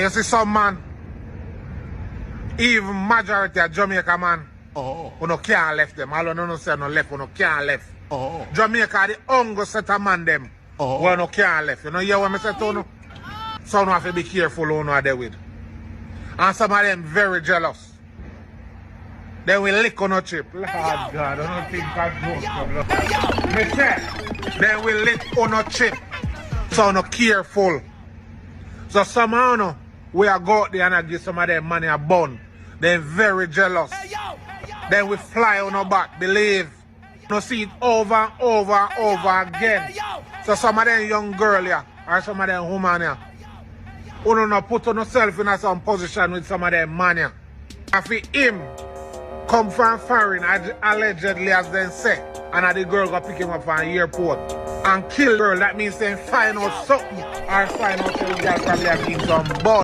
you see some man, even majority of Jamaica man, who no can't left them. All of them no say no left, who no can't left. Jamaica the hungry set of man them, who no can't left. You know hear what I say to you? So you have to be careful who you are there with. And some of them very jealous. They will lick on a chip. Lord God, I don't think I do. Me say, they will lick on a chip. So no careful. So some of them, we are go out there and I give some of them money a bun. They're very jealous. They will fly on our back, believe. You see it over and over and over again. So some of them young girl here, or some of them woman here, who don't know, put on yourself in some position with some of them man here. If him come from foreign, allegedly as they say, and the girl go pick him up from the airport and kill the girl, that means they find out something or find out the girl probably have been some bud.